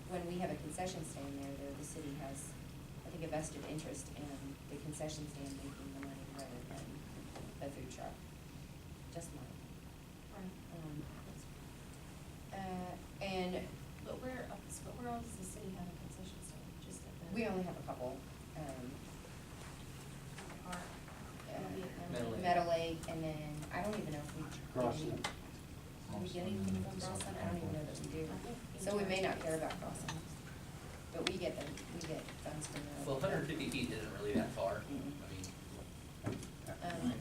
when we have a concession stand there, the city has, I think, a vested interest in the concession stand making the money rather than the food truck. Just mine. And But where else does the city have a concession stand? Just at the. we only have a couple, Park. Meadow Lake, and then, I don't even know if we. Crossing. Do we get anything from Crossing? I don't even know that we do. I think So we may not care about Crossing, but we get funds from the. Well, 150 feet isn't really that far. Mm-mm. I mean,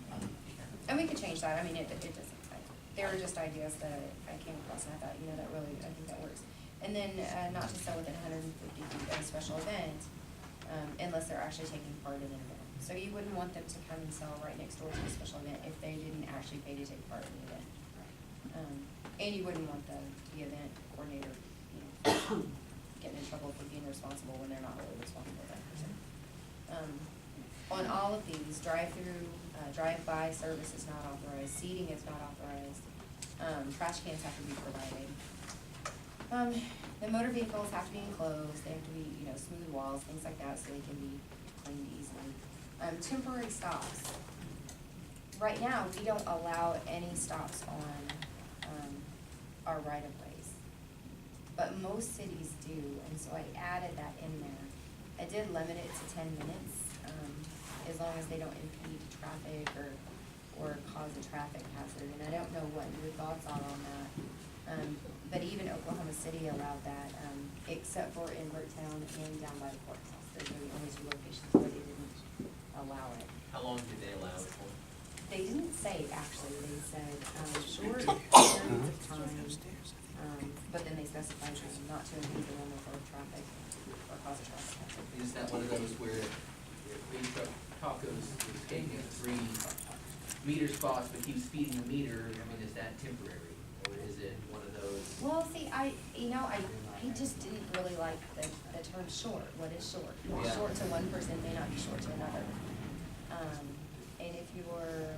And we could change that, I mean, it doesn't, they were just ideas that I came across, and I thought, that really, I think that works. And then, not to sell within 150 feet of a special event, unless they're actually taking part in an event. So you wouldn't want them to come and sell right next door to a special event if they didn't actually pay to take part in the event. And you wouldn't want the event coordinator, getting in trouble for being responsible when they're not really responsible for that person. On all of these, drive-through, drive-by service is not authorized, seating is not authorized, trash cans have to be provided. The motor vehicles have to be enclosed, they have to be, smooth walls, things like that, so they can be cleaned easily. Temporary stops. Right now, we don't allow any stops on, our right-of-ways, but most cities do, and so I added that in there. I did limit it to 10 minutes, as long as they don't impede traffic or cause a traffic hazard, and I don't know what your thoughts are on that. But even Oklahoma City allowed that, except for in Bricktown and down by the courthouse. Those are the only two locations where they didn't allow it. how long did they allow it for? They didn't say, actually, they said, short periods of time, but then they specified not to impede the normal flow of traffic or cause a traffic hazard. Is that one of those where Big Truck Tacos is taking 3 meter spots but keeps feeding the meter? I mean, is that temporary, or is it one of those? Well, see, I just didn't really like the term short. What is short? Yeah. Short to one person may not be short to another. And if you're,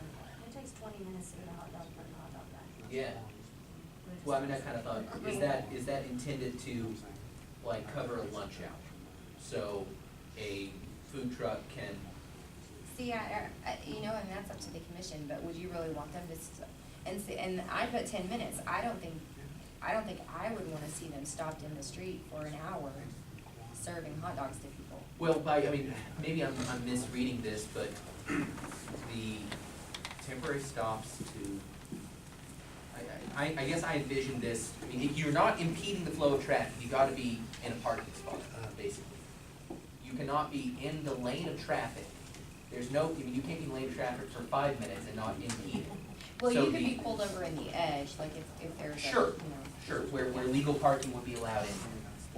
It takes 20 minutes to get a hot dog from a hot dog guy. Yeah. Well, I mean, I kind of thought, is that intended to, like, cover a lunch hour? So a food truck can, see, and that's up to the commission, but would you really want them to, and I put 10 minutes. I don't think I would wanna see them stopped in the street for an hour serving hot dogs to people. well, maybe I'm misreading this, but the temporary stops to, I guess I envision this, I mean, if you're not impeding the flow of traffic, you gotta be in a parking spot, basically. You cannot be in the lane of traffic. There's no, you can't be in the lane of traffic for 5 minutes and not impede it. Well, So you could the- be pulled over in the edge, like if there's a, Sure. Sure, where legal parking would be allowed in.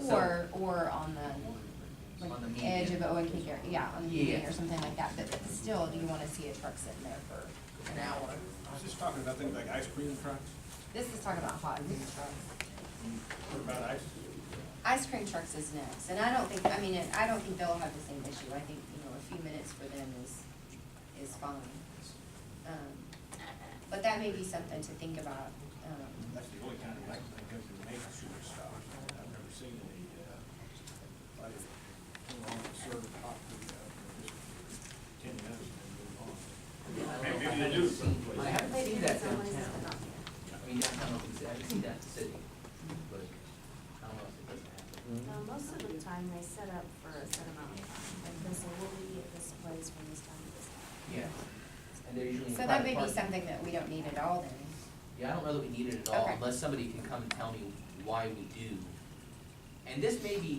So- or on the, On the like, edge of median. Owen Creek, on the median Yeah. or something like that, but still, do you wanna see a truck sitting there for an hour? I was just talking about things like ice cream trucks. This is talking about hot food trucks. What about ice? Ice cream trucks is next, and I don't think they'll have the same issue. I think, a few minutes for them is fine. But that may be something to think about. That's the only kind of like that goes to make sugar stuff. I've never seen any, like, come on and serve hot food, just 10 minutes and then move on. Maybe they do. I haven't seen that Some places, downtown. but not here. I mean, downtown, I haven't seen that in the city, but I don't know if it doesn't happen. Most of the time, they set up for a set amount of time, like they say, we'll be at this place from this time to this time. Yeah, and they're usually in So that private may be parking. something that we don't need at all then. Yeah, I don't know that we need it at all, Okay. unless somebody can come and tell me why we do. And this may be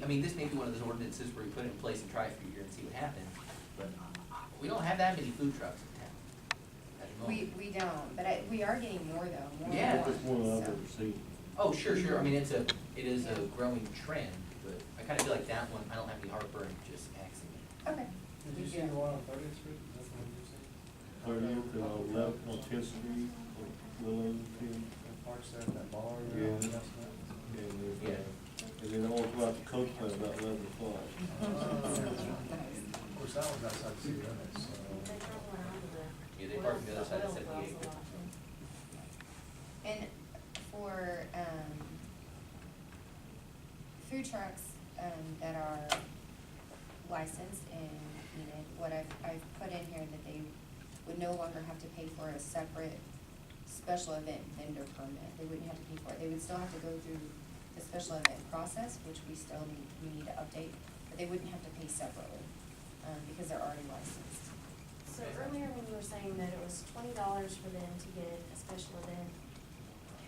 one of those ordinances where we put it in place and try it for a year and see what happens, but we don't have that many food trucks in town at the moment. We don't, but we are getting more though, more Yeah. and more. That's one I've so. ever seen. Oh, sure, I mean, it is a growing trend, but I kinda feel like that one, I don't have any heartburn just axing it. Okay. Did you see the one on 30th Street? That's what you said? 30th and 11th on 10th Street, Willow, 10. That parks there at that bar. Yeah. and that's that. And there's, Yeah. and then I want to go out to Coke Plant about 11 o'clock. Of course, that was outside the city limits, so. They travel around to the. Yeah, they park on the other side of oil wells 78. a lot, too. And for, food trucks, that are licensed and needed, what I've put in here that they would no longer have to pay for a separate special event vendor permit. They wouldn't have to pay for it. They would still have to go through the special event process, which we need to update, but they wouldn't have to pay separately, because they're already licensed. So earlier when you were saying that it was $20 for them to get a special event,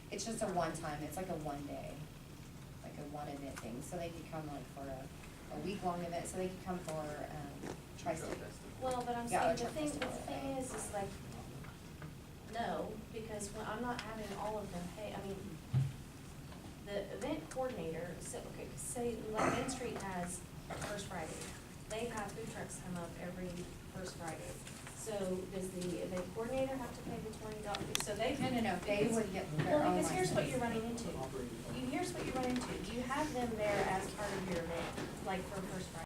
It's just a one-time, it's like a one-day, like a one-event thing, so they could come like for a week-long event, so they could come for, tri-state. well, but I'm Yeah, saying, or the truck thing festival. is like, no, because when, I'm not having all of them pay, I mean, the event coordinator, so, okay, say, like Main Street has First Friday, they have food trucks come up every First Friday. So does the event coordinator have to pay the $20? So they. No, they would get their Well, own because here's what license. you're running into. Here's what you run into. You have them there as part of your event, like for First Friday.